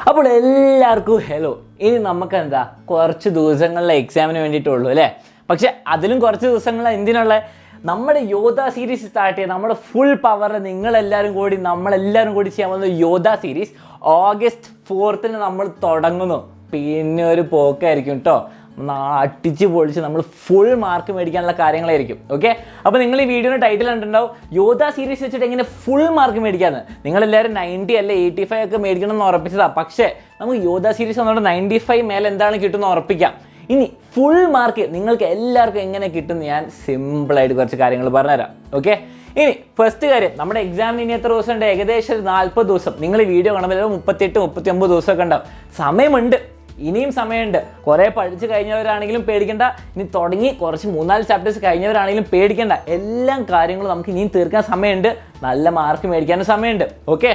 അപ്പോൾ എല്ലാവർക്കും ഹലോ. ഇനി നമുക്ക് എന്താ കുറച്ച് ദിവസങ്ങളിലെ എക്സാമിന് വേണ്ടിയിട്ടുള്ളൂ അല്ലേ? പക്ഷെ അതിലും കുറച്ച് ദിവസങ്ങൾ എന്തിനുള്ള നമ്മുടെ യോധ സീരീസ് സ്റ്റാർട്ട് ചെയ്ത് നമ്മുടെ ഫുൾ പവറിൽ നമ്മളെല്ലാവരും കൂടി ചെയ്യാൻ പോകുന്ന യോധ സീരീസ് August 4th നമ്മൾ തുടങ്ങുന്നു. പിന്നെ ഒരു പോക്കായിരിക്കും കേട്ടോ. അടിച്ച് പൊളിച്ച് നമ്മൾ ഫുൾ മാർക്ക് മേടിക്കാനുള്ള കാര്യങ്ങളായിരിക്കും. ഓക്കെ, അപ്പോൾ നിങ്ങൾ ഈ വീഡിയോയുടെ ടൈറ്റിൽ കണ്ടിട്ടുണ്ടാവും യോധ സീരീസ് വെച്ചിട്ട് എങ്ങനെ ഫുൾ മാർക്ക് മേടിക്കാമെന്ന്. നിങ്ങളെല്ലാവരും 90 അല്ലെ 85 ഒക്കെ മേടിക്കണം എന്ന് ഉറപ്പിച്ചതാണ്. പക്ഷേ നമുക്ക് യോധ സീരീസ് വന്നോണ്ട് 95 മേലെ എന്താണ് കിട്ടുമെന്ന് ഉറപ്പിക്കാം. ഇനി ഫുൾ മാർക്ക് നിങ്ങൾക്ക് എല്ലാവർക്കും എങ്ങനെ കിട്ടും ഞാൻ സിമ്പിളായിട്ട് കുറച്ച് കാര്യങ്ങൾ പറഞ്ഞുതരാം. ഓക്കെ, ഇനി ഫസ്റ്റ് കാര്യം, നമ്മുടെ എക്സാമിന് ഇനി എത്ര ദിവസം ഉണ്ട്? ഏകദേശം 40 ദിവസം. നിങ്ങൾ ഈ വീഡിയോ കാണുമ്പോൾ 38-39 ദിവസമൊക്കെ ഉണ്ടാവും. സമയമുണ്ട്, ഇനിയും സമയമുണ്ട്. കുറേ പഠിച്ച് കഴിഞ്ഞവരാണെങ്കിലും പേടിക്കേണ്ട, ഇനി തുടങ്ങി കുറച്ച് 3-4 ചാപ്റ്റേഴ്സ് കഴിഞ്ഞവരാണെങ്കിലും പേടിക്കേണ്ട. എല്ലാ കാര്യങ്ങളും നമുക്ക് ഇനിയും തീർക്കാൻ സമയമുണ്ട്, നല്ല മാർക്ക് മേടിക്കാനും സമയമുണ്ട്. ഓക്കെ,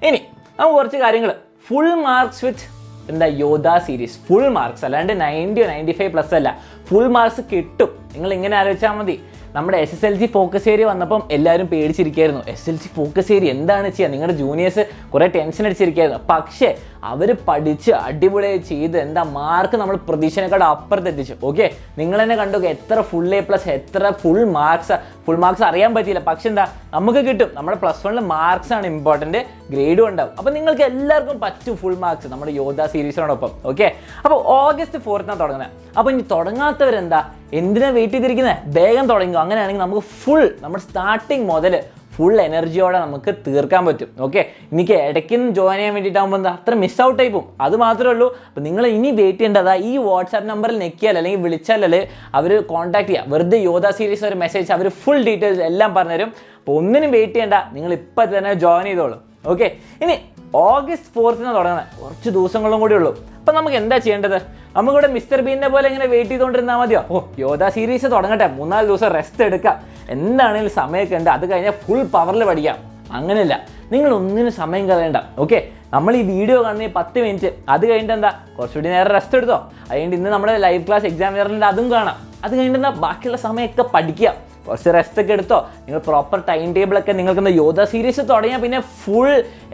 ഇനി നമുക്ക് കുറച്ച് കാര്യങ്ങൾ ഫുൾ മാർക്സ് വിത്ത് എന്താ യോധ സീരീസ്. ഫുൾ മാർക്സ് അല്ലാണ്ട് 90 or 95+ അല്ല, ഫുൾ മാർക്സ് കിട്ടും. നിങ്ങൾ ഇങ്ങനെ ആലോചിച്ചാൽ മതി. നമ്മുടെ SSLC ഫോക്കസ് ഏരിയ വന്നപ്പം എല്ലാവരും പേടിച്ചിരിക്കുകയായിരുന്നു. SSLC ഫോക്കസ് ഏരിയ എന്താണ് ചെയ്യുക? നിങ്ങളുടെ ജൂനിയേഴ്സ് കുറേ ടെൻഷൻ അടിച്ചിരിക്കുകയായിരുന്നു. പക്ഷേ അവർ പഠിച്ച് അടിപൊളിയായി ചെയ്ത് എന്താ മാർക്ക് നമ്മൾ പ്രതീക്ഷനേക്കാൾ അപ്പുറത്തെത്തിച്ചു. ഓക്കെ, നിങ്ങൾ തന്നെ കണ്ടു എത്ര ഫുൾ A+, എത്ര ഫുൾ മാർക്സ് അറിയാൻ പറ്റിയില്ല. പക്ഷെ എന്താ നമുക്ക് കിട്ടും. നമ്മുടെ +1 മാർക്സ് ആണ് ഇമ്പോർട്ടൻറ്റ്, ഗ്രേഡും ഉണ്ടാവും. അപ്പോൾ നിങ്ങൾക്ക് എല്ലാവർക്കും പറ്റും ഫുൾ മാർക്സ് നമ്മുടെ യോധ സീരീസിനോടൊപ്പം. ഓക്കെ, അപ്പോൾ August 4th തുടങ്ങുന്നത്. അപ്പോൾ ഇനി തുടങ്ങാത്തവരെന്താ, എന്തിനാ വെയിറ്റ് ചെയ്തിരിക്കുന്നത്? വേഗം തുടങ്ങുക. അങ്ങനെയാണെങ്കിൽ നമുക്ക് ഫുൾ നമ്മുടെ സ്റ്റാർട്ടിങ് മുതൽ ഫുൾ എനർജിയോടെ നമുക്ക് തീർക്കാൻ പറ്റും. ഓക്കെ, എനിക്ക് ഇടയ്ക്ക് ജോയിൻ ചെയ്യാൻ വേണ്ടിയിട്ടാകുമ്പോൾ അത്ര മിസ് ഔട്ട് ആയി പോകും. അത് മാത്രമേ ഉള്ളൂ. അപ്പോൾ നിങ്ങൾ ഇനി വെയിറ്റ് ചെയ്യേണ്ടതാ ഈ വാട്സാപ്പ് നമ്പറിൽ നെക്കിയാൽ അല്ലെങ്കിൽ വിളിച്ചാലല്ലേ അവർ കോൺടാക്ട് ചെയ്യുക. വെറുതെ യോധ സീരീസ് ഒരു മെസ്സേജ്, അവർ ഫുൾ ഡീറ്റെയിൽസ് എല്ലാം പറഞ്ഞുതരും. അപ്പോൾ ഒന്നിനും വെയിറ്റ് ചെയ്യേണ്ട, നിങ്ങൾ ഇപ്പം തന്നെ ജോയിൻ ചെയ്തോളൂ. ഓക്കെ, ഇനി August 4th തുടങ്ങുന്നത്. കുറച്ച് ദിവസങ്ങളും കൂടി ഉള്ളൂ. അപ്പം നമുക്ക് എന്താ ചെയ്യേണ്ടത്? നമുക്കിവിടെ മിസ്റ്റർ ബീനെ പോലെ ഇങ്ങനെ വെയിറ്റ് ചെയ്തുകൊണ്ടിരുന്നാൽ മതിയോ? യോധ സീരീസ് തുടങ്ങട്ടെ, 3-4 ദിവസം റെസ്റ്റ് എടുക്കാം, എന്താണെങ്കിലും സമയമൊക്കെ ഉണ്ട്, അത് കഴിഞ്ഞാൽ ഫുൾ പവറിൽ പഠിക്കാം. അങ്ങനെയല്ല, നിങ്ങൾ ഒന്നിനും സമയം കളയണ്ട. ഓക്കെ, നമ്മൾ ഈ വീഡിയോ കാണുന്ന 10 മിനിറ്റ്, അത് കഴിഞ്ഞിട്ട് എന്താ കുറച്ചുകൂടി നേരം റെസ്റ്റ് എടുത്തോ. അതുകൊണ്ട് ഇന്ന് നമ്മുടെ ലൈവ് ക്ലാസ് എക്സാമിനറിൻ്റെ അതും കാണാം. അത് കഴിഞ്ഞിട്ട് എന്താ ബാക്കിയുള്ള സമയമൊക്കെ പഠിക്കുക, കുറച്ച് റെസ്റ്റ് ഒക്കെ എടുത്തോ. നിങ്ങൾ പ്രോപ്പർ ടൈം ടേബിളൊക്കെ നിങ്ങൾക്ക് എന്താ യോധ സീരീസ് തുടങ്ങിയാൽ പിന്നെ ഫുൾ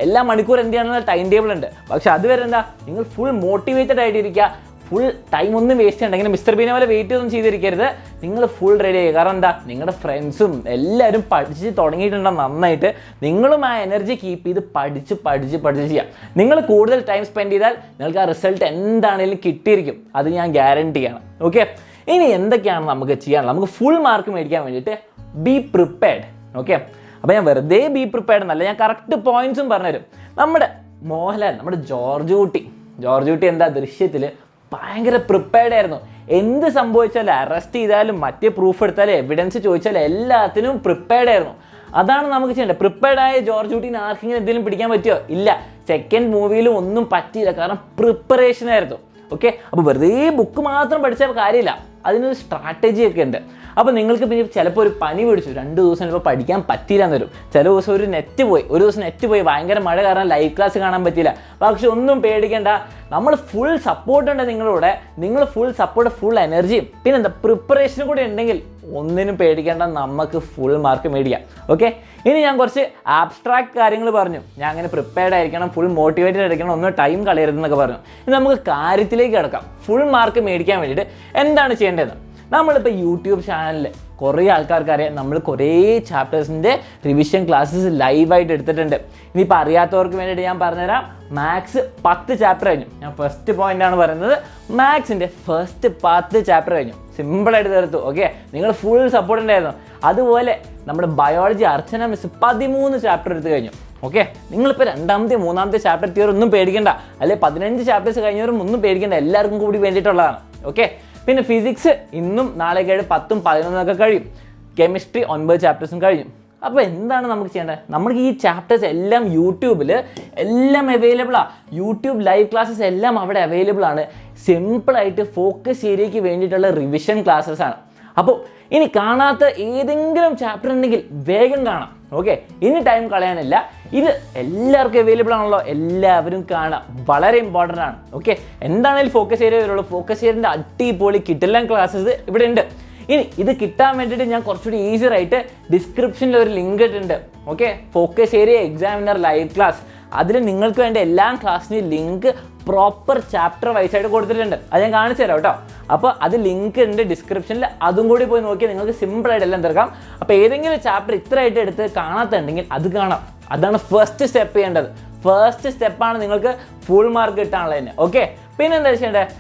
എല്ലാ മണിക്കൂർ എന്ത് ചെയ്യാനുള്ള ടൈം ടേബിൾ ഉണ്ട്. പക്ഷെ അതുവരെ എന്താ നിങ്ങൾ ഫുൾ മോട്ടിവേറ്റഡ് ആയിട്ടിരിക്കുക. ഫുൾ ടൈം ഒന്നും വേസ്റ്റ് ചെയ്യണ്ട. ഇങ്ങനെ മിസ്റ്റർ ബീനെ പോലെ വെയിറ്റ് ഒന്നും ചെയ്തിരിക്കരുത്. നിങ്ങൾ ഫുൾ റെഡി ആയി. കാരണം എന്താ, നിങ്ങളുടെ ഫ്രണ്ട്സും എല്ലാവരും പഠിച്ച് തുടങ്ങിയിട്ടുണ്ടാകും നന്നായിട്ട്. നിങ്ങളും ആ എനർജി കീപ്പ് ചെയ്ത് പഠിച്ച് ചെയ്യാം. നിങ്ങൾ കൂടുതൽ ടൈം സ്പെൻഡ് ചെയ്താൽ നിങ്ങൾക്ക് ആ റിസൾട്ട് എന്താണെങ്കിലും കിട്ടിയിരിക്കും. അത് ഞാൻ ഗ്യാരണ്ടി ആണ്. ഓക്കെ, ഇനി എന്തൊക്കെയാണ് നമുക്ക് ചെയ്യാനുള്ളത്? നമുക്ക് ഫുൾ മാർക്ക് മേടിക്കാൻ വേണ്ടിയിട്ട് ബി പ്രിപ്പയർഡ്. ഓക്കെ, അപ്പോൾ ഞാൻ വെറുതെ ബി പ്രിപ്പയർഡ് എന്നല്ല, ഞാൻ കറക്റ്റ് പോയിന്റ്സും പറഞ്ഞുതരും. നമ്മുടെ മോഹൻലാൽ, നമ്മുടെ ജോർജ് കുട്ടി എന്താ ദൃശ്യത്തിൽ ഭയങ്കര പ്രിപ്പയർഡ് ആയിരുന്നു. എന്ത് സംഭവിച്ചാലും, അറസ്റ്റ് ചെയ്താലും മറ്റേ പ്രൂഫ് എടുത്താലും എവിഡൻസ് ചോദിച്ചാലും എല്ലാത്തിനും പ്രിപ്പയർഡ് ആയിരുന്നു. അതാണ് നമുക്ക് ചെയ്യേണ്ടത്. പ്രിപ്പയർഡ് ആയ ജോർജ് കുട്ടീനെ ആർക്കെങ്കിലും എന്തെങ്കിലും പിടിക്കാൻ പറ്റുമോ? ഇല്ല. സെക്കൻഡ് മൂവിയിലും ഒന്നും പറ്റിയില്ല, കാരണം പ്രിപ്പറേഷൻ ആയിരുന്നു. ഓക്കെ, അപ്പോൾ വെറുതെ ബുക്ക് മാത്രം പഠിച്ചാൽ കാര്യമില്ല, അതിനൊരു സ്ട്രാറ്റജി ഒക്കെ ഉണ്ട്. അപ്പോൾ നിങ്ങൾക്ക് പിന്നെ ചിലപ്പോൾ ഒരു പനി പിടിച്ചു, 2 ദിവസം ചിലപ്പോൾ പഠിക്കാൻ പറ്റിയില്ല എന്ന് വരും. ചില ദിവസം ഒരു ദിവസം നെറ്റ് പോയി, ഭയങ്കര മഴ കാരണം ലൈവ് ക്ലാസ് കാണാൻ പറ്റിയില്ല. പക്ഷെ ഒന്നും പേടിക്കേണ്ട, നമ്മൾ ഫുൾ സപ്പോർട്ട് ഉണ്ട് നിങ്ങളുടെ. നിങ്ങൾ ഫുൾ സപ്പോർട്ട്, ഫുൾ എനർജിയും പിന്നെ എന്താ പ്രിപ്പറേഷനും കൂടി ഉണ്ടെങ്കിൽ ഒന്നിനും പേടിക്കേണ്ട, നമുക്ക് ഫുൾ മാർക്ക് മേടിക്കാം. ഓക്കെ, ഇനി ഞാൻ കുറച്ച് ആബ്സ്ട്രാക്ട് കാര്യങ്ങൾ പറഞ്ഞു. ഞാൻ അങ്ങനെ പ്രിപ്പയർഡ് ആയിരിക്കണം, ഫുൾ മോട്ടിവേറ്റഡ് ആയിരിക്കണം, ഒന്നും ടൈം കളയരുതെന്നൊക്കെ പറഞ്ഞു. ഇനി നമുക്ക് കാര്യത്തിലേക്ക് കിടക്കാം. ഫുൾ മാർക്ക് മേടിക്കാൻ വേണ്ടിയിട്ട് എന്താണ് ചെയ്യേണ്ടതെന്ന്. നമ്മളിപ്പോൾ യൂട്യൂബ് ചാനലിൽ കുറേ ആൾക്കാർക്ക് അറിയാം, നമ്മൾ കുറേ ചാപ്റ്റേഴ്സിൻ്റെ റിവിഷൻ ക്ലാസ്സസ് ലൈവായിട്ട് എടുത്തിട്ടുണ്ട്. ഇനിയിപ്പോൾ അറിയാത്തവർക്ക് വേണ്ടിയിട്ട് ഞാൻ പറഞ്ഞുതരാം. മാത്സ് 10 ചാപ്റ്റർ കഴിഞ്ഞു. ഞാൻ ഫസ്റ്റ് പോയിൻ്റാണ് പറയുന്നത്, മാത്സിൻ്റെ ഫസ്റ്റ് 10 ചാപ്റ്റർ കഴിഞ്ഞു, സിമ്പിളായിട്ട് തീർത്തു. ഓക്കെ, നിങ്ങൾ ഫുൾ സപ്പോർട്ട് ഉണ്ടായിരുന്നു. അതുപോലെ നമ്മുടെ ബയോളജി അർച്ചന മിസ് 13 ചാപ്റ്റർ എടുത്ത് കഴിഞ്ഞു. ഓക്കെ, നിങ്ങളിപ്പോൾ 2ാമത്തെ 3ാമത്തെ ചാപ്റ്റർ എത്തിയവരൊന്നും പേടിക്കേണ്ട, അല്ലെങ്കിൽ 15 ചാപ്റ്റേഴ്സ് കഴിഞ്ഞവരും ഒന്നും പേടിക്കേണ്ട, എല്ലാവർക്കും കൂടി വേണ്ടിയിട്ടുള്ളതാണ്. ഓക്കെ, പിന്നെ ഫിസിക്സ് ഇന്നും നാളെ കഴിഞ്ഞ് 10ഉം 11ഒക്കെ കഴിയും. കെമിസ്ട്രി 9 ചാപ്റ്റേഴ്സും കഴിയും. അപ്പോൾ എന്താണ് നമുക്ക് ചെയ്യേണ്ടത്? നമുക്ക് ഈ ചാപ്റ്റേഴ്സ് എല്ലാം യൂട്യൂബിൽ എല്ലാം അവൈലബിളാണ്. യൂട്യൂബ് ലൈവ് ക്ലാസ്സസ് എല്ലാം അവിടെ അവൈലബിൾ ആണ്. സിമ്പിളായിട്ട് ഫോക്കസ് ഏരിയയ്ക്ക് വേണ്ടിയിട്ടുള്ള റിവിഷൻ ക്ലാസ്സസ് ആണ്. അപ്പോൾ ഇനി കാണാത്ത ഏതെങ്കിലും ചാപ്റ്റർ ഉണ്ടെങ്കിൽ വേഗം കാണാം. ഓക്കെ, ഇനി ടൈം കളയാനില്ല. ഇത് എല്ലാവർക്കും അവൈലബിൾ ആണല്ലോ, എല്ലാവരും കാണാം, വളരെ ഇമ്പോർട്ടൻ്റ് ആണ്. ഓക്കെ, എന്താണെങ്കിലും ഫോക്കസ് ഏരിയ വരുള്ളൂ. ഫോക്കസ് ഏരിയൻ്റെ അടിപൊളി കിട്ടില്ല ക്ലാസ്സസ് ഇവിടെ ഉണ്ട്. ഇനി ഇത് കിട്ടാൻ വേണ്ടിയിട്ട് ഞാൻ കുറച്ചുകൂടി ഈസിയർ ആയിട്ട് ഡിസ്ക്രിപ്ഷനിൽ ഒരു ലിങ്ക് ഇട്ടിട്ടുണ്ട്. Okay, focus area examiner live class, അതിൽ നിങ്ങൾക്ക് വേണ്ട എല്ലാ ക്ലാസ്സിൻ്റെയും ലിങ്ക് പ്രോപ്പർ ചാപ്റ്റർ വൈസായിട്ട് കൊടുത്തിട്ടുണ്ട്. അത് ഞാൻ കാണിച്ചു തരാം കേട്ടോ. അപ്പോൾ അത് ലിങ്ക് ഉണ്ട് ഡിസ്ക്രിപ്ഷനിൽ, അതും കൂടി പോയി നോക്കിയാൽ നിങ്ങൾക്ക് സിമ്പിളായിട്ട് എല്ലാം തീർക്കാം. അപ്പോൾ ഏതെങ്കിലും ചാപ്റ്റർ ഇത്രയായിട്ട് എടുത്ത് കാണാത്തുണ്ടെങ്കിൽ അത് കാണാം. അതാണ് ഫസ്റ്റ് സ്റ്റെപ്പ് ചെയ്യേണ്ടത്. ഫസ്റ്റ് സ്റ്റെപ്പാണ് നിങ്ങൾക്ക് ഫുൾ മാർക്ക് കിട്ടാനുള്ളത് തന്നെ. ഓക്കെ, പിന്നെ എന്താ ചെയ്യേണ്ടത്,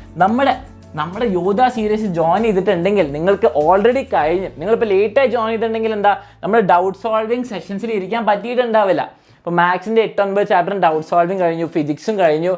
നമ്മുടെ യോധ സീരീസ് ജോയിൻ ചെയ്തിട്ടുണ്ടെങ്കിൽ നിങ്ങൾക്ക് ഓൾറെഡി കഴിഞ്ഞ്, നിങ്ങളിപ്പോൾ ലേറ്റായി ജോയിൻ ചെയ്തിട്ടുണ്ടെങ്കിൽ എന്താ, നമ്മുടെ ഡൗട്ട് സോൾവിങ് സെഷൻസിൽ ഇരിക്കാൻ പറ്റിയിട്ടുണ്ടാവില്ല. ഇപ്പോൾ മാത്സിൻ്റെ 8-9 ചാപ്റ്ററും ഡൗട്ട് സോൾവിങ് കഴിഞ്ഞു, ഫിസിക്സും കഴിഞ്ഞു,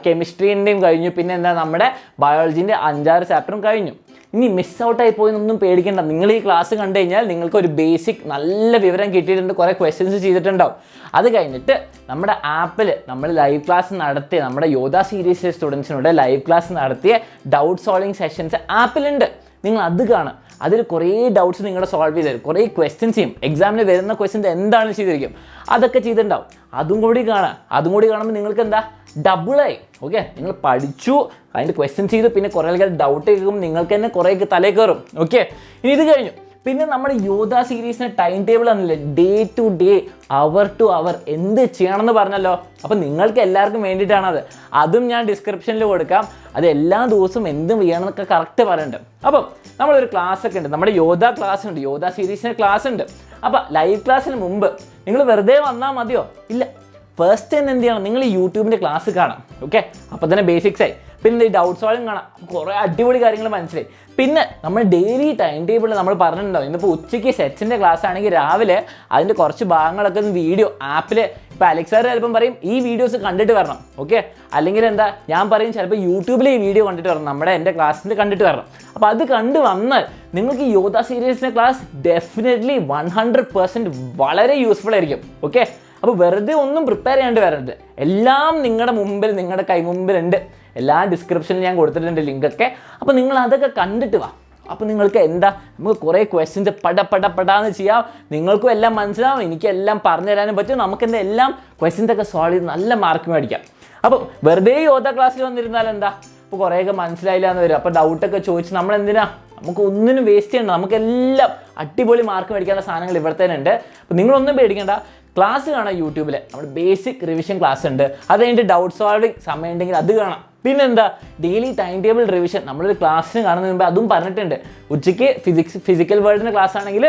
കെമിസ്ട്രീൻ്റെയും കഴിഞ്ഞു, പിന്നെ എന്താ നമ്മുടെ ബയോളജീൻ്റെ 5-6 ചാപ്റ്ററും കഴിഞ്ഞു. ഇനി മിസ് ഔട്ടായി പോയെന്നൊന്നും പേടിക്കേണ്ട. നിങ്ങൾ ഈ ക്ലാസ് കണ്ടു കഴിഞ്ഞാൽ നിങ്ങൾക്ക് ഒരു ബേസിക് നല്ല വിവരം കിട്ടിയിട്ടുണ്ട്, കുറേ ക്വസ്റ്റ്യൻസ് ചെയ്തിട്ടുണ്ടാവും. അത് കഴിഞ്ഞിട്ട് നമ്മുടെ ആപ്പിൽ നമ്മൾ ലൈവ് ക്ലാസ് നടത്തിയ, നമ്മുടെ യോധ സീരീസ് സ്റ്റുഡൻസിനോട് ലൈവ് ക്ലാസ് നടത്തിയ ഡൗട്ട് സോൾവിങ് സെഷൻസ് ആപ്പിലുണ്ട്. നിങ്ങൾ അത് കാണും. അതിൽ കുറേ ഡൗട്ട്സ് നിങ്ങളുടെ സോൾവ് ചെയ്ത് തരും, കുറേ ക്വസ്റ്റ്യൻസ് ചെയ്യും, എക്സാമിന് വരുന്ന ക്വസ്റ്റ്യൻസ് എന്താണ് ചെയ്തിരിക്കും, അതൊക്കെ ചെയ്തിട്ടുണ്ടാവും. അതും കൂടി കാണുമ്പോൾ നിങ്ങൾക്ക് എന്താ, ഡബിളായി. ഓക്കെ, നിങ്ങൾ പഠിച്ചു, അതിൻ്റെ ക്വസ്റ്റ്യൻസ് ചെയ്തു, പിന്നെ കുറേ ആൾക്കാർ ഡൗട്ട് കേൾക്കും, നിങ്ങൾക്ക് തന്നെ കുറേ തലേ കയറും. ഓക്കെ, ഇനി ഇത് കഴിഞ്ഞു. പിന്നെ നമ്മുടെ യോധ സീരീസിന് ടൈം ടേബിൾ ആണല്ലേ, day to day, hour to hour എന്ത് ചെയ്യണമെന്ന് പറഞ്ഞല്ലോ. അപ്പം നിങ്ങൾക്ക് എല്ലാവർക്കും വേണ്ടിയിട്ടാണത്. അതും ഞാൻ ഡിസ്ക്രിപ്ഷനിൽ കൊടുക്കാം. അത് എല്ലാ ദിവസവും എന്തും ചെയ്യണമെന്നൊക്കെ കറക്റ്റ് പറയുന്നുണ്ട്. അപ്പം നമ്മളൊരു ക്ലാസ് ഒക്കെ ഉണ്ട്, നമ്മുടെ യോധ ക്ലാസ് ഉണ്ട്, യോധ സീരീസിന് ക്ലാസ് ഉണ്ട്. അപ്പം ലൈവ് ക്ലാസ്സിന് മുമ്പ് നിങ്ങൾ വെറുതെ വന്നാൽ മതിയോ? ഇല്ല, ഫസ്റ്റ് തന്നെ എന്ത് ചെയ്യണം, നിങ്ങൾ യൂട്യൂബിൻ്റെ ക്ലാസ് കാണാം. ഓക്കെ, അപ്പോൾ തന്നെ ബേസിക്സ് ആയി. പിന്നെ ഈ ഡൗട്ട് സോൾവിങ് കാണാം, കുറേ അടിപൊളി കാര്യങ്ങൾ മനസ്സിലായി. പിന്നെ നമ്മൾ ഡെയിലി ടൈം ടേബിളിൽ നമ്മൾ പറഞ്ഞിട്ടുണ്ടാവും. ഇന്നിപ്പോൾ ഉച്ചയ്ക്ക് സെറ്റ്സിൻ്റെ ക്ലാസ് ആണെങ്കിൽ രാവിലെ അതിൻ്റെ കുറച്ച് ഭാഗങ്ങളൊക്കെ വീഡിയോ ആപ്പിൽ, ഇപ്പോൾ അലക്സ് സാർ ചിലപ്പം പറയും ഈ വീഡിയോസ് കണ്ടിട്ട് വരണം. ഓക്കെ, അല്ലെങ്കിൽ എന്താ ഞാൻ പറയും ചിലപ്പോൾ യൂട്യൂബിൽ ഈ വീഡിയോ കണ്ടിട്ട് വരണം, എൻ്റെ ക്ലാസ്സിൽ കണ്ടിട്ട് വരണം. അപ്പോൾ അത് കണ്ടു വന്നാൽ നിങ്ങൾക്ക് ഈ യോധ സീരീസിൻ്റെ ക്ലാസ് ഡെഫിനറ്റ്ലി 100% വളരെ യൂസ്ഫുൾ ആയിരിക്കും. ഓക്കെ, അപ്പോൾ വെറുതെ ഒന്നും പ്രിപ്പയർ ചെയ്യാണ്ട് വരരുത്. എല്ലാം നിങ്ങളുടെ മുമ്പിൽ, നിങ്ങളുടെ കൈമുമ്പിലുണ്ട്. എല്ലാ ഡിസ്ക്രിപ്ഷനിൽ ഞാൻ കൊടുത്തിട്ടുണ്ട് ലിങ്കൊക്കെ. അപ്പോൾ നിങ്ങൾ അതൊക്കെ കണ്ടിട്ട് വാ. അപ്പോൾ നിങ്ങൾക്ക് എന്താ, നമുക്ക് കുറേ ക്വസ്റ്റ്യൻസ് പടാന്ന് ചെയ്യാം. നിങ്ങൾക്കും എല്ലാം മനസ്സിലാവും, എനിക്കെല്ലാം പറഞ്ഞു തരാനും പറ്റും. നമുക്കെന്താ എല്ലാം ക്വസ്റ്റ്യൻസൊക്കെ സോൾവ് ചെയ്ത് നല്ല മാർക്ക് മേടിക്കാം. അപ്പോൾ വെറുതെ യോധ ക്ലാസ്സിൽ വന്നിരുന്നാൽ എന്താ, ഇപ്പോൾ കുറേയൊക്കെ മനസ്സിലായില്ല എന്ന് വരും. അപ്പോൾ ഡൗട്ടൊക്കെ ചോദിച്ച് നമ്മളെന്തിനാ, നമുക്ക് ഒന്നിനും വേസ്റ്റ് ചെയ്യണ്ട. നമുക്കെല്ലാം അടിപൊളി മാർക്ക് മേടിക്കാനുള്ള സാധനങ്ങൾ ഇവിടെ തന്നെ ഉണ്ട്. അപ്പോൾ നിങ്ങളൊന്നും പേടിക്കേണ്ട. ക്ലാസ് കാണാം യൂട്യൂബിൽ, നമ്മുടെ ബേസിക് റിവിഷൻ ക്ലാസ് ഉണ്ട്. അത് കഴിഞ്ഞിട്ട് ഡൗട്ട് സോൾവിങ് സമയം ഉണ്ടെങ്കിൽ അത് കാണാം. പിന്നെന്താ, ഡെയിലി ടൈം ടേബിൾ റിവിഷൻ നമ്മളൊരു ക്ലാസ്സിന് കാണുന്നതിന് മുമ്പ് അതും പറഞ്ഞിട്ടുണ്ട്. ഉച്ചയ്ക്ക് ഫിസിക്കൽ വേൾഡിൻ്റെ ക്ലാസ് ആണെങ്കിൽ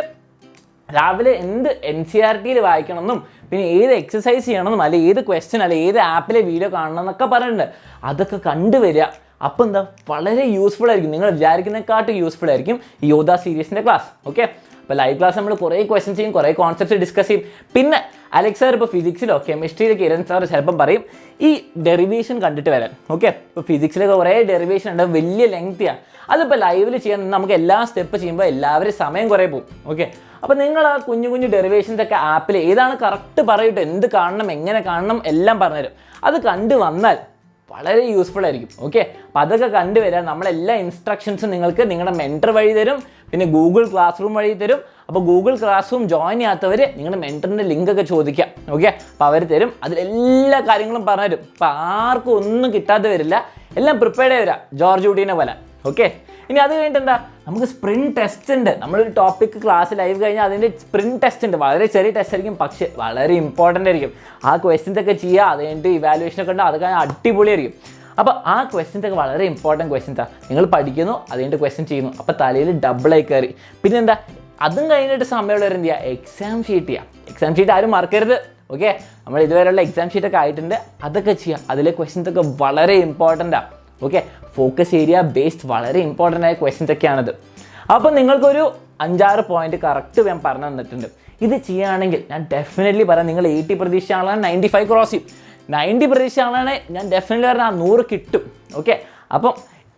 രാവിലെ എന്ത് NCERTയിൽ വായിക്കണമെന്നും, പിന്നെ ഏത് എക്സസൈസ് ചെയ്യണമെന്നും, അല്ലെങ്കിൽ ഏത് ക്വസ്റ്റ്യൻ, അല്ലെങ്കിൽ ഏത് ആപ്പിലെ വീഡിയോ കാണണം എന്നൊക്കെ പറഞ്ഞിട്ടുണ്ട്. അതൊക്കെ കണ്ടുവരിക. അപ്പോൾ എന്താ, വളരെ യൂസ്ഫുൾ ആയിരിക്കും. നിങ്ങൾ വിചാരിക്കുന്നതിനെക്കാട്ടും യൂസ്ഫുൾ ആയിരിക്കും ഈ യോധ സീരീസിൻ്റെ ക്ലാസ്. ഓക്കെ, അപ്പോൾ ലൈവ് ക്ലാസ് നമ്മൾ കുറേ ക്വസ്റ്റ്യൻസ് ചെയ്യും, കുറേ കോൺസെപ്റ്റ്സ് ഡിസ്കസ് ചെയ്യും. പിന്നെ അലക്സ് സാർ ഇപ്പോൾ ഫിസിക്സിലോ കെമിസ്ട്രിയിലോ കിരൺ സാർ ചിലപ്പം പറയും ഈ ഡെറിവേഷൻ കണ്ടിട്ട് വരാൻ. ഓക്കെ, ഇപ്പോൾ ഫിസിക്സിലൊക്കെ കുറേ ഡെറിവേഷൻ ഉണ്ട്, വലിയ ലെങ്തിയാണ്. അതിപ്പോൾ ലൈവിൽ ചെയ്യാൻ നമുക്ക് എല്ലാ സ്റ്റെപ്പ് ചെയ്യുമ്പോൾ എല്ലാവരും സമയം കുറേ പോകും. ഓക്കെ, അപ്പോൾ നിങ്ങൾ ആ കുഞ്ഞു ഡെറിവേഷൻസ് ഒക്കെ ആപ്പിൽ ഏതാണ് കറക്റ്റ് പറയട്ടെ, എന്ത് കാണണം, എങ്ങനെ കാണണം എല്ലാം പറഞ്ഞുതരും. അത് കണ്ടു വന്നാൽ വളരെ യൂസ്ഫുൾ ആയിരിക്കും. ഓക്കെ, അപ്പോൾ അതൊക്കെ കണ്ടുവരാൻ നമ്മളെല്ലാ ഇൻസ്ട്രക്ഷൻസും നിങ്ങൾക്ക് നിങ്ങളുടെ മെൻറ്റർ വഴി തരും, പിന്നെ ഗൂഗിൾ ക്ലാസ് റൂം വഴി തരും. അപ്പോൾ ഗൂഗിൾ ക്ലാസ് റൂം ജോയിൻ ചെയ്യാത്തവർ നിങ്ങളുടെ മെൻറ്ററിൻ്റെ ലിങ്കൊക്കെ ചോദിക്കാം. ഓക്കെ, അപ്പോൾ അവർ തരും, അതിലെല്ലാ കാര്യങ്ങളും പറഞ്ഞുതരും. അപ്പോൾ ആർക്കും ഒന്നും കിട്ടാതെ വരില്ല, എല്ലാം പ്രിപ്പയർഡ് ആയി വരാം, ജോർജ് ഊട്ടീനെ പോലെ. ഓക്കെ, ഇനി അത് കഴിഞ്ഞിട്ട് എന്താ, നമുക്ക് സ്പ്രിൻറ്റ് ടെസ്റ്റ് ഉണ്ട്. നമ്മളൊരു ടോപ്പിക് ക്ലാസ് ലൈവ് കഴിഞ്ഞാൽ അതിൻ്റെ സ്പ്രിൻറ്റ് ടെസ്റ്റ് ഉണ്ട്. വളരെ ചെറിയ ടെസ്റ്റ് ആയിരിക്കും, പക്ഷേ വളരെ ഇമ്പോർട്ടൻ്റ് ആയിരിക്കും. ആ ക്വസ്റ്റ്യൻസ് ഒക്കെ ചെയ്യുക, അത് കഴിഞ്ഞിട്ട് ഇവാലുവേഷനൊക്കെ ഉണ്ട്, അതൊക്കെ അടിപൊളിയായിരിക്കും. അപ്പോൾ ആ ക്വസ്റ്റ്യൻസ് ഒക്കെ വളരെ ഇമ്പോർട്ടൻറ്റ് ക്വസ്റ്റ്യൻസാണ്. നിങ്ങൾ പഠിക്കുന്നു, അത് കഴിഞ്ഞിട്ട് ക്വസ്റ്റ്യൻ ചെയ്യുന്നു, അപ്പോൾ തലയിൽ ഡബിളായി കയറി. പിന്നെന്താ, അതും കഴിഞ്ഞിട്ട് സമയമുള്ളവർ എന്ത് ചെയ്യുക, എക്സാം ഷീറ്റ് ചെയ്യുക. എക്സാം ഷീറ്റ് ആരും മറക്കരുത്. ഓക്കെ, നമ്മൾ ഇതുവരെയുള്ള എക്സാം ഷീറ്റൊക്കെ ആയിട്ടുണ്ട്, അതൊക്കെ ചെയ്യുക. അതിലെ ക്വസ്റ്റ്യൻസ് ഒക്കെ വളരെ ഇമ്പോർട്ടൻ്റാണ്. ഓക്കെ, ഫോക്കസ് ഏരിയ ബേസ്ഡ് വളരെ ഇമ്പോർട്ടൻ്റ് ആയ ക്വസ്റ്റ്യൻസ് ഒക്കെയാണിത്. അപ്പോൾ നിങ്ങൾക്കൊരു 5-6 പോയിന്റ് കറക്റ്റ് ഞാൻ പറഞ്ഞു തന്നിട്ടുണ്ട്. ഇത് ചെയ്യുകയാണെങ്കിൽ ഞാൻ ഡെഫിനറ്റ്ലി പറയാം, നിങ്ങൾ 80 പ്രതീക്ഷ ആളാണ് 95 ക്രോസ് ചെയ്യും. 90 പ്രതീക്ഷ ആളാണ് ഞാൻ ഡെഫിനറ്റ്ലി പറഞ്ഞാൽ 100 കിട്ടും. ഓക്കെ, അപ്പം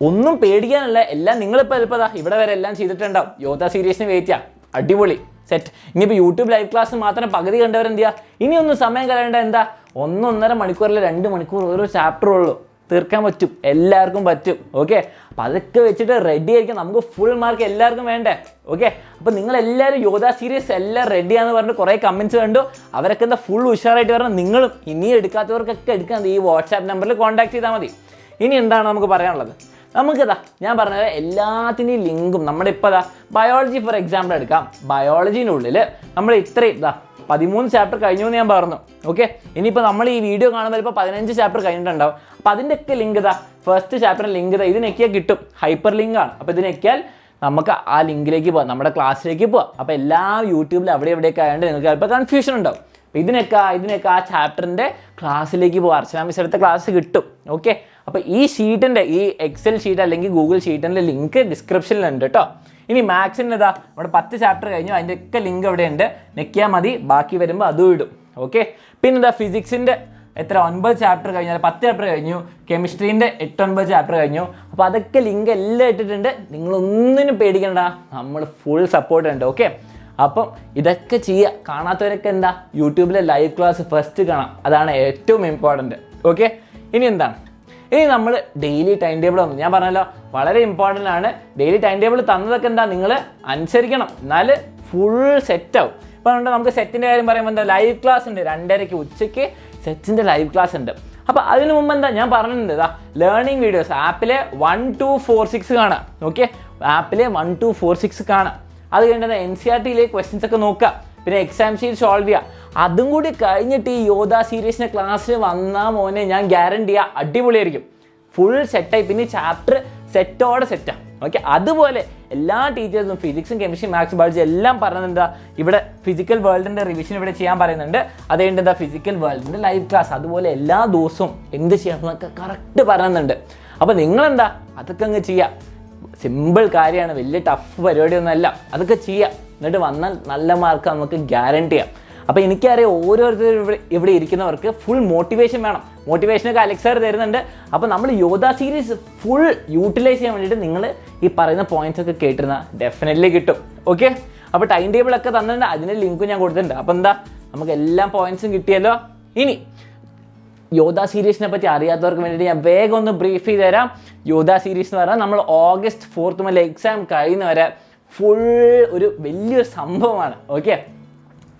ഒന്നും പേടിക്കാനല്ല, എല്ലാം നിങ്ങളിപ്പോൾ എളുപ്പതാ ഇവിടെ വരെ എല്ലാം ചെയ്തിട്ടുണ്ടാവും. യോധ സീരീസിന് വെയിറ്റ് ചെയ്യാം, അടിപൊളി സെറ്റ്. ഇനിയിപ്പോൾ യൂട്യൂബ് ലൈവ് ക്ലാസ് മാത്രം പകുതി കണ്ടവരെന്ത് ചെയ്യുക, ഇനിയൊന്നും സമയം കളയേണ്ട. എന്താ, 1-1.5 മണിക്കൂറിൽ 2 മണിക്കൂർ ഓരോ ചാപ്റ്റർ ഉള്ളൂ, തീർക്കാൻ പറ്റും, എല്ലാവർക്കും പറ്റും. ഓക്കെ, അപ്പോൾ അതൊക്കെ വെച്ചിട്ട് റെഡി ആയിരിക്കും. നമുക്ക് ഫുൾ മാർക്ക് എല്ലാവർക്കും വേണ്ടേ. ഓക്കെ, അപ്പോൾ നിങ്ങളെല്ലാവരും യോധ സീരീസ് എല്ലാം റെഡിയാന്ന് പറഞ്ഞിട്ട് കുറേ കമൻറ്റ്സ് കണ്ടു. അവരൊക്കെ എന്താ ഫുൾ ഉഷാറായിട്ട് വരണം. നിങ്ങളും ഇനിയും എടുക്കാത്തവർക്കൊക്കെ എടുക്കാൻ ഈ വാട്സാപ്പ് നമ്പറിൽ കോൺടാക്ട് ചെയ്താൽ മതി. ഇനി എന്താണ് നമുക്ക് പറയാനുള്ളത്, നമുക്കിതാ ഞാൻ പറഞ്ഞത് എല്ലാത്തിൻ്റെയും ലിങ്കും നമ്മുടെ ഇപ്പോൾ ബയോളജി ഫോർ എക്സാമ്പിൾ എടുക്കാം. ബയോളജീനുള്ളിൽ നമ്മൾ ഇത്രയും 13 ചാപ്റ്റർ കഴിഞ്ഞു എന്ന് ഞാൻ പറഞ്ഞു. ഓക്കെ, ഇനിയിപ്പോൾ നമ്മൾ ഈ വീഡിയോ കാണുമ്പോൾ ഇപ്പോൾ 15 ചാപ്റ്റർ കഴിഞ്ഞിട്ടുണ്ടാവും. അപ്പോൾ അതിൻ്റെയൊക്കെ ലിങ്ക് ഇതാ, ഫസ്റ്റ് ചാപ്റ്ററിൻ്റെ ലിങ്ക് ഇതാ, ഇത് നെക്കിയാൽ കിട്ടും, ഹൈപ്പർ ലിങ്കാണ്. അപ്പോൾ ഇത് നെക്കിയാൽ നമുക്ക് ആ ലിങ്കിലേക്ക് പോകാം, നമ്മുടെ ക്ലാസ്സിലേക്ക് പോകാം. അപ്പോൾ എല്ലാം യൂട്യൂബിൽ അവിടെ എവിടെയൊക്കെ ആയതുകൊണ്ട് നിങ്ങൾക്ക് ചിലപ്പോൾ കൺഫ്യൂഷൻ ഉണ്ടാവും. അപ്പോൾ ഇതിനൊക്കെ ആ ചാപ്റ്ററിൻ്റെ ക്ലാസ്സിലേക്ക് പോകാം, അർച്ചന മിസ് എടുത്ത ക്ലാസ് കിട്ടും. ഓക്കെ, അപ്പോൾ ഈ ഷീറ്റിൻ്റെ, ഈ എക്സൽ ഷീറ്റ് അല്ലെങ്കിൽ ഗൂഗിൾ ഷീറ്റിൻ്റെ ലിങ്ക് ഡിസ്ക്രിപ്ഷനിലുണ്ട് കേട്ടോ. ഇനി മാത്സിൻ്റെ ഇതാ, നമ്മുടെ 10 ചാപ്റ്റർ കഴിഞ്ഞു, അതിൻ്റെയൊക്കെ ലിങ്ക് അവിടെ ഉണ്ട്, നെക്കിയാൽ മതി, ബാക്കി വരുമ്പോൾ അതും ഇടും. ഓക്കെ, പിന്നെ എന്താ ഫിസിക്സിൻ്റെ 9 ചാപ്റ്റർ കഴിഞ്ഞാൽ 10 ചാപ്റ്റർ കഴിഞ്ഞു, കെമിസ്ട്രീൻ്റെ 8-9 ചാപ്റ്റർ കഴിഞ്ഞു. അപ്പോൾ അതൊക്കെ ലിങ്ക് എല്ലാം ഇട്ടിട്ടുണ്ട്, നിങ്ങളൊന്നിനും പേടിക്കണ്ട, നമ്മൾ ഫുൾ സപ്പോർട്ട് ഉണ്ട്. ഓക്കെ, അപ്പം ഇതൊക്കെ ചെയ്യുക. കാണാത്തവരൊക്കെ എന്താ, യൂട്യൂബിലെ ലൈവ് ക്ലാസ് ഫസ്റ്റ് കാണാം, അതാണ് ഏറ്റവും ഇമ്പോർട്ടൻറ്റ്. ഓക്കെ, ഇനി എന്താണ്, ഇനി നമ്മൾ ഡെയിലി ടൈം ടേബിൾ വന്നു, ഞാൻ പറഞ്ഞല്ലോ വളരെ ഇമ്പോർട്ടൻ്റ് ആണ്. ഡെയിലി ടൈം ടേബിൾ തന്നതൊക്കെ എന്താ, നിങ്ങൾ അനുസരിക്കണം, എന്നാൽ ഫുൾ സെറ്റ് ആവും. ഇപ്പോൾ നമുക്ക് സെറ്റിൻ്റെ കാര്യം പറയുമ്പോൾ എന്താ, ലൈവ് ക്ലാസ് ഉണ്ട് 2:30 ഉച്ചയ്ക്ക്, സെറ്റിൻ്റെ ലൈവ് ക്ലാസ് ഉണ്ട്. അപ്പോൾ അതിന് മുമ്പ് എന്താ ഞാൻ പറഞ്ഞിട്ടുണ്ട്, ഇതാ ലേണിംഗ് വീഡിയോസ് ആപ്പിലെ 1 to 4-6 കാണാം. ഓക്കെ, ആപ്പിലെ 1 to 4-6 കാണാം. അത് കഴിഞ്ഞിട്ട് NCERT ക്വസ്റ്റ്യൻസ് ഒക്കെ നോക്കുക, പിന്നെ എക്സാം ഷീറ്റ് സോൾവ് ചെയ്യുക. അതും കൂടി കഴിഞ്ഞിട്ട് ഈ യോധ സീരീസിൻ്റെ ക്ലാസ്സിൽ വന്നാൽ മോനെ ഞാൻ ഗ്യാരണ്ടി ചെയ്യുക, അടിപൊളിയായിരിക്കും, ഫുൾ സെറ്റായി. പിന്നെ ചാപ്റ്റർ സെറ്റോടെ സെറ്റാണ്. ഓക്കെ, അതുപോലെ എല്ലാ ടീച്ചേഴ്സും ഫിസിക്സും കെമിസ്ട്രി മാത്സ് ബയോളജി എല്ലാം പറയുന്നുണ്ട്. ഇവിടെ ഫിസിക്കൽ വേൾഡിൻ്റെ റിവിഷൻ ഇവിടെ ചെയ്യാൻ പറയുന്നുണ്ട്. അത് കഴിഞ്ഞിട്ട് എന്താ ഫിസിക്കൽ വേൾഡിൻ്റെ ലൈവ് ക്ലാസ്, അതുപോലെ എല്ലാ ദിവസവും എന്ത് ചെയ്യണം എന്നൊക്കെ കറക്റ്റ് പറയുന്നുണ്ട്. അപ്പോൾ നിങ്ങളെന്താ അതൊക്കെ അങ്ങ് ചെയ്യുക, സിമ്പിൾ കാര്യമാണ്, വലിയ ടഫ് പരിപാടിയൊന്നുമല്ല, അതൊക്കെ ചെയ്യുക. എന്നിട്ട് വന്നാൽ നല്ല മാർക്ക് നമുക്ക് ഗ്യാരണ്ടി ചെയ്യാം. അപ്പോൾ എനിക്കറിയാം ഓരോരുത്തരും ഇവിടെ ഇരിക്കുന്നവർക്ക് ഫുൾ മോട്ടിവേഷൻ വേണം. മോട്ടിവേഷനൊക്കെ അലക്സ് സാർ തരുന്നുണ്ട്. അപ്പോൾ നമ്മൾ യോധ സീരീസ് ഫുൾ യൂട്ടിലൈസ് ചെയ്യാൻ വേണ്ടിയിട്ട് നിങ്ങൾ ഈ പറയുന്ന പോയിന്റ്സ് ഒക്കെ കേട്ടിരുന്നാൽ ഡെഫിനറ്റ്ലി കിട്ടും. ഓക്കെ, അപ്പോൾ ടൈം ടേബിൾ ഒക്കെ തന്നിട്ടുണ്ട്, അതിൻ്റെ ലിങ്കും ഞാൻ കൊടുത്തിട്ടുണ്ട്. അപ്പോൾ എന്താ, നമുക്ക് എല്ലാ പോയിന്റ്സും കിട്ടിയല്ലോ. ഇനി യോധ സീരീസിനെ പറ്റി അറിയാത്തവർക്ക് വേണ്ടിയിട്ട് ഞാൻ വേഗം ഒന്ന് ബ്രീഫ് ചെയ്ത് തരാം. യോധ സീരീസ് എന്ന് പറഞ്ഞാൽ നമ്മൾ August 4th മുതൽ എക്സാം കഴിയുന്നവരെ ഫുൾ ഒരു വലിയൊരു സംഭവമാണ്. ഓക്കെ,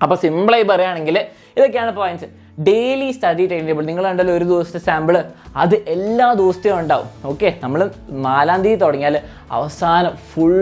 അപ്പോൾ സിമ്പിളായി പറയുകയാണെങ്കിൽ ഇതൊക്കെയാണ് points. Daily study time table, നിങ്ങൾ കണ്ടല്ലോ ഒരു ദിവസത്തെ സാമ്പിൾ, അത് എല്ലാ ദിവസത്തെയും ഉണ്ടാവും. ഓക്കെ, നമ്മൾ 4-ാം തീയതി തുടങ്ങിയാൽ അവസാനം ഫുൾ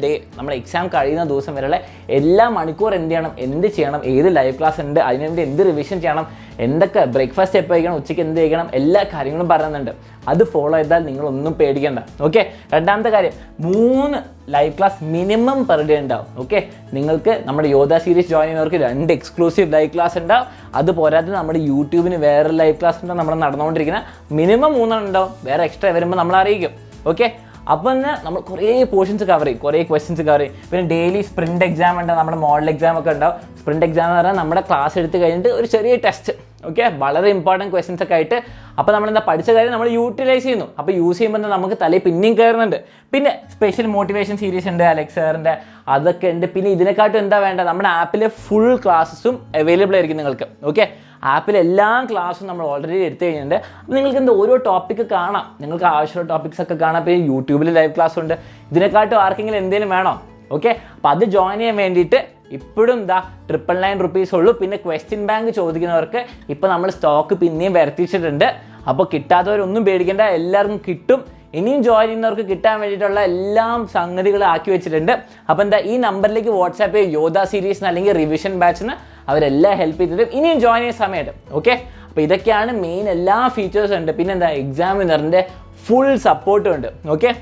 ഡേ നമ്മൾ എക്സാം കഴിയുന്ന ദിവസം വരെയുള്ള എല്ലാ മണിക്കൂർ എന്ത് ചെയ്യണം, എന്ത് ചെയ്യണം, ഏത് ലൈവ് ക്ലാസ് ഉണ്ട്, അതിനുവേണ്ടി എന്ത് റിവിഷൻ ചെയ്യണം, എന്തൊക്കെ ബ്രേക്ക്ഫാസ്റ്റ് എപ്പോൾ കഴിക്കണം, ഉച്ചയ്ക്ക് എന്ത് കഴിക്കണം, എല്ലാ കാര്യങ്ങളും പറയുന്നുണ്ട്. അത് ഫോളോ ചെയ്താൽ നിങ്ങളൊന്നും പേടിക്കണ്ട. ഓക്കെ, രണ്ടാമത്തെ കാര്യം, 3 live class minimum per day ഉണ്ടാവും. ഓക്കെ, നിങ്ങൾക്ക് നമ്മുടെ യോധ സീരീസ് ജോയിൻ ചെയ്യുന്നവർക്ക് 2 എക്സ്ക്ലൂസീവ് ലൈവ് ക്ലാസ് ഉണ്ടാവും. അത് പോരാതെ നമ്മുടെ യൂട്യൂബിന് വേറെ ലൈവ് ക്ലാസ് ഉണ്ടാവും, നമ്മൾ നടന്നുകൊണ്ടിരിക്കുന്ന മിനിമം 3 ഉണ്ടാവും, വേറെ എക്സ്ട്രാ വരുമ്പോൾ നമ്മൾ അറിയിക്കും. ഓക്കെ, അപ്പോൾ തന്നെ നമ്മൾ കുറേ പോർഷൻസ് കവർ ചെയ്യും, കുറേ ക്വസ്റ്റ്യൻസ് കവർ ചെയ്യും. പിന്നെ ഡെയിലി സ്പ്രിൻറ്റ് എക്സാം ഉണ്ട്, നമ്മുടെ മോഡൽ എക്സാം ഒക്കെ ഉണ്ടാവും. സ്പ്രിൻറ്റ് എക്സാം എന്ന് പറഞ്ഞാൽ നമ്മുടെ ക്ലാസ് എടുത്ത് കഴിഞ്ഞിട്ട് ഒരു ചെറിയ ടെസ്റ്റ്. ഓക്കെ, വളരെ ഇമ്പോർട്ടൻറ്റ് ക്വസ്റ്റ്യൻസ് ഒക്കെ ആയിട്ട്. അപ്പോൾ നമ്മളെന്താ പഠിച്ച കാര്യം നമ്മൾ യൂട്ടിലൈസ് ചെയ്യുന്നു. അപ്പോൾ യൂസ് ചെയ്യുമ്പോൾ നമുക്ക് തലയിൽ പിന്നെയും കയറുന്നുണ്ട്. പിന്നെ സ്പെഷ്യൽ മോട്ടിവേഷൻ സീരീസ് ഉണ്ട്, അലക്സ് സാറിൻ്റെ, അതൊക്കെ ഉണ്ട്. പിന്നെ ഇതിനെക്കാട്ടും എന്താ വേണ്ട, നമ്മുടെ ആപ്പിലെ ഫുൾ ക്ലാസ്സും അവൈലബിൾ ആയിരിക്കും നിങ്ങൾക്ക്. ഓക്കെ, ആപ്പിൽ എല്ലാ ക്ലാസ്സും നമ്മൾ ഓൾറെഡി എടുത്തു കഴിഞ്ഞിട്ടുണ്ട്. അപ്പോൾ നിങ്ങൾക്ക് എന്താ ഓരോ ടോപ്പിക്ക് കാണാം, നിങ്ങൾക്ക് ആവശ്യമുള്ള ടോപ്പിക്സ് ഒക്കെ കാണാം. പിന്നെ യൂട്യൂബിൽ ലൈവ് ക്ലാസ് ഉണ്ട്. ഇതിനെക്കാട്ടും ആർക്കെങ്കിലും എന്തെങ്കിലും വേണോ? ഓക്കെ, അപ്പോൾ അത് ജോയിൻ ചെയ്യാൻ വേണ്ടിയിട്ട് ഇപ്പോഴും എന്താ 999 rupees ഉള്ളൂ. പിന്നെ ക്വസ്റ്റ്യൻ ബാങ്ക് ചോദിക്കുന്നവർക്ക് ഇപ്പോൾ നമ്മൾ സ്റ്റോക്ക് പിന്നെയും വരുത്തിച്ചിട്ടുണ്ട്. അപ്പോൾ കിട്ടാത്തവരൊന്നും പേടിക്കേണ്ട, എല്ലാവർക്കും കിട്ടും. ഇനിയും ജോയിൻ ചെയ്യുന്നവർക്ക് കിട്ടാൻ വേണ്ടിയിട്ടുള്ള എല്ലാം സംഗതികൾ ആക്കി വെച്ചിട്ടുണ്ട്. അപ്പോൾ എന്താ, ഈ നമ്പറിലേക്ക് വാട്സാപ്പ് ചെയ്യുക, യോധ സീരീസിന് അല്ലെങ്കിൽ റിവിഷൻ ബാച്ചിന്, അവരെല്ലാം ഹെൽപ്പ് ചെയ്തിട്ട് ഇനിയും ജോയിൻ ചെയ്യുന്ന സമയത്ത്. ഓക്കെ, അപ്പോൾ ഇതൊക്കെയാണ് മെയിൻ എല്ലാ ഫീച്ചേഴ്സും ഉണ്ട്. പിന്നെ എന്താ, എക്സാമിനറിൻ്റെ ഫുൾ സപ്പോർട്ടും ഉണ്ട്. ഓക്കെ,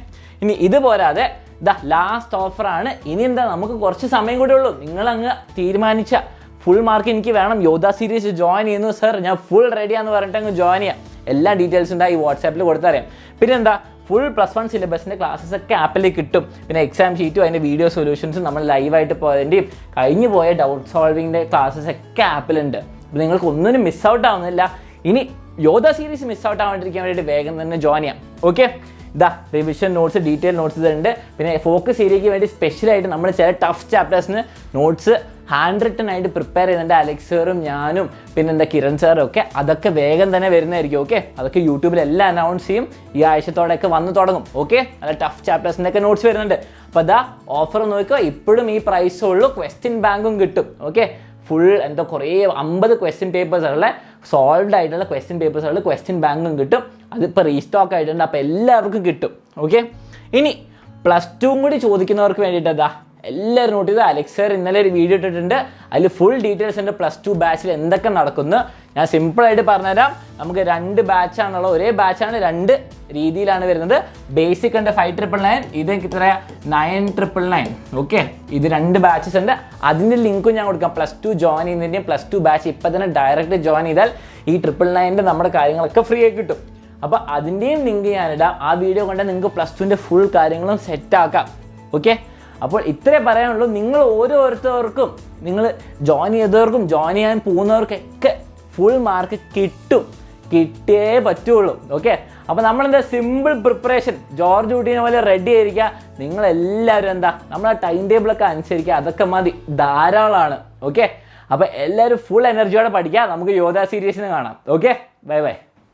ഇനി ഇത് പോരാതെ ലാസ്റ്റ് ഓഫറാണ്. ഇനി എന്താ, നമുക്ക് കുറച്ച് സമയം കൂടെ ഉള്ളൂ. നിങ്ങളങ്ങ് തീരുമാനിച്ച ഫുൾ മാർക്ക് എനിക്ക് വേണം, യോധ സീരീസ് ജോയിൻ ചെയ്യുന്നു സർ, ഞാൻ ഫുൾ റെഡിയാന്ന് പറഞ്ഞിട്ട് അങ്ങ് ജോയിൻ ചെയ്യാം. എല്ലാ ഡീറ്റെയിൽസും ഉണ്ടായി ഈ വാട്സാപ്പിൽ കൊടുത്തറിയാം. പിന്നെ എന്താ, ഫുൾ +1 സിലബസിൻ്റെ ക്ലാസ്സസ് ഒക്കെ ആപ്പിലേക്ക് കിട്ടും. പിന്നെ എക്സാം ഷീറ്റും അതിൻ്റെ വീഡിയോ സൊല്യൂഷൻസും നമ്മൾ ലൈവായിട്ട് പോയതിൻ്റെയും കഴിഞ്ഞു പോയ ഡൗട്ട് സോൾവിങ്ങിൻ്റെ ക്ലാസ്സസ് ഒക്കെ ആപ്പിലുണ്ട്. അപ്പോൾ നിങ്ങൾക്ക് ഒന്നിനും മിസ് ഔട്ട് ആവുന്നില്ല. ഇനി യോധ സീരീസ് മിസ് ഔട്ട് ആവാണ്ടിരിക്കാൻ വേണ്ടിയിട്ട് വേഗം തന്നെ ജോയിൻ ചെയ്യാം. Okay, revision notes, detail notes ഇതുണ്ട്. പിന്നെ ഫോക്കസ് ഏരിയയ്ക്ക് വേണ്ടി സ്പെഷ്യലായിട്ട് നമ്മൾ ചില ടഫ് ചാപ്റ്റേഴ്സിന് നോട്ട്സ് ഹാൻഡ് റിട്ടൺ ആയിട്ട് പ്രിപ്പയർ ചെയ്യുന്നുണ്ട്, അലക്സ് സാറും ഞാനും, പിന്നെ എന്താ കിരൺ സാറും ഒക്കെ. അതൊക്കെ വേഗം തന്നെ വരുന്നതായിരിക്കും. ഓക്കെ, അതൊക്കെ യൂട്യൂബിൽ എല്ലാം അനൗൺസ് ചെയ്യും, ഈ ആഴ്ചത്തോടെയൊക്കെ വന്ന് തുടങ്ങും. ഓക്കെ, നല്ല ടഫ് ചാപ്റ്റേഴ്സിൻ്റെ ഒക്കെ നോട്ട്സ് വരുന്നുണ്ട്. അപ്പോൾ ഓഫർ നോക്കുക, ഇപ്പോഴും ഈ പ്രൈസേ ഉള്ളൂ. ക്വസ്റ്റ്യൻ ബാങ്കും കിട്ടും. ഓക്കെ, ഫുൾ എന്താ കുറേ 50 ക്വസ്റ്റ്യൻ പേപ്പേഴ്സുള്ള സോൾവ്ഡ് ആയിട്ടുള്ള ക്വസ്റ്റ്യൻ പേപ്പേഴ്സുള്ള ക്വസ്റ്റ്യൻ ബാങ്കും കിട്ടും. അതിപ്പോൾ റീസ്റ്റോക്ക് ആയിട്ടുണ്ട്, അപ്പോൾ എല്ലാവർക്കും കിട്ടും. ഓക്കെ, ഇനി +2 കൂടി ചോദിക്കുന്നവർക്ക് വേണ്ടിയിട്ട് എല്ലാവരും നോട്ട് ചെയ്ത്. അലക്സ് സർ ഇന്നലെ ഒരു വീഡിയോ ഇട്ടിട്ടുണ്ട്, അതിൽ ഫുൾ ഡീറ്റെയിൽസ് ഉണ്ട്. +2 ബാച്ചിൽ എന്തൊക്കെ നടക്കുന്നു ഞാൻ സിമ്പിളായിട്ട് പറഞ്ഞുതരാം. നമുക്ക് 2 ബാച്ചാണുള്ളത്, ഒരേ ബാച്ചാണ്, 2 രീതിയിലാണ് വരുന്നത്. ബേസിക് ഉണ്ട് 5999, ഇത് ഇത്ര 9999. ഓക്കെ, ഇത് 2 ബാച്ചസ് ഉണ്ട്. അതിൻ്റെ ലിങ്കും ഞാൻ കൊടുക്കാം. +2 ജോയിൻ ചെയ്യുന്നതിൻ്റെയും +2 ബാച്ച് ഇപ്പം തന്നെ ഡയറക്റ്റ് ജോയിൻ ചെയ്താൽ ഈ 999 നമ്മുടെ കാര്യങ്ങളൊക്കെ ഫ്രീ ആയി കിട്ടും. അപ്പോൾ അതിൻ്റെയും ലിങ്ക് ഞാനിടാം. ആ വീഡിയോ കണ്ടാൽ നിങ്ങൾക്ക് +2ൻ്റെ ഫുൾ കാര്യങ്ങളും സെറ്റാക്കാം. ഓക്കെ, അപ്പോൾ ഇത്രേ പറയാനുള്ളൂ. നിങ്ങൾ ഓരോരുത്തർക്കും, നിങ്ങൾ ജോയിൻ ചെയ്തവർക്കും ജോയിൻ ചെയ്യാൻ പോകുന്നവർക്കൊക്കെ ഫുൾ മാർക്ക് കിട്ടിയേ പറ്റുള്ളൂ. ഓക്കെ, അപ്പോൾ നമ്മളെന്താ സിമ്പിൾ പ്രിപ്പറേഷൻ, ജോർജ് കുട്ടീനെ പോലെ റെഡി ആയിരിക്കുക. നിങ്ങളെല്ലാവരും എന്താ നമ്മളെ ടൈം ടേബിളൊക്കെ അനുസരിക്കുക, അതൊക്കെ മതി, ധാരാളമാണ്. ഓക്കെ, അപ്പോൾ എല്ലാവരും ഫുൾ എനർജിയോടെ പഠിക്കുക. നമുക്ക് യോധ സീരീസിന് കാണാം. Okay, bye bye.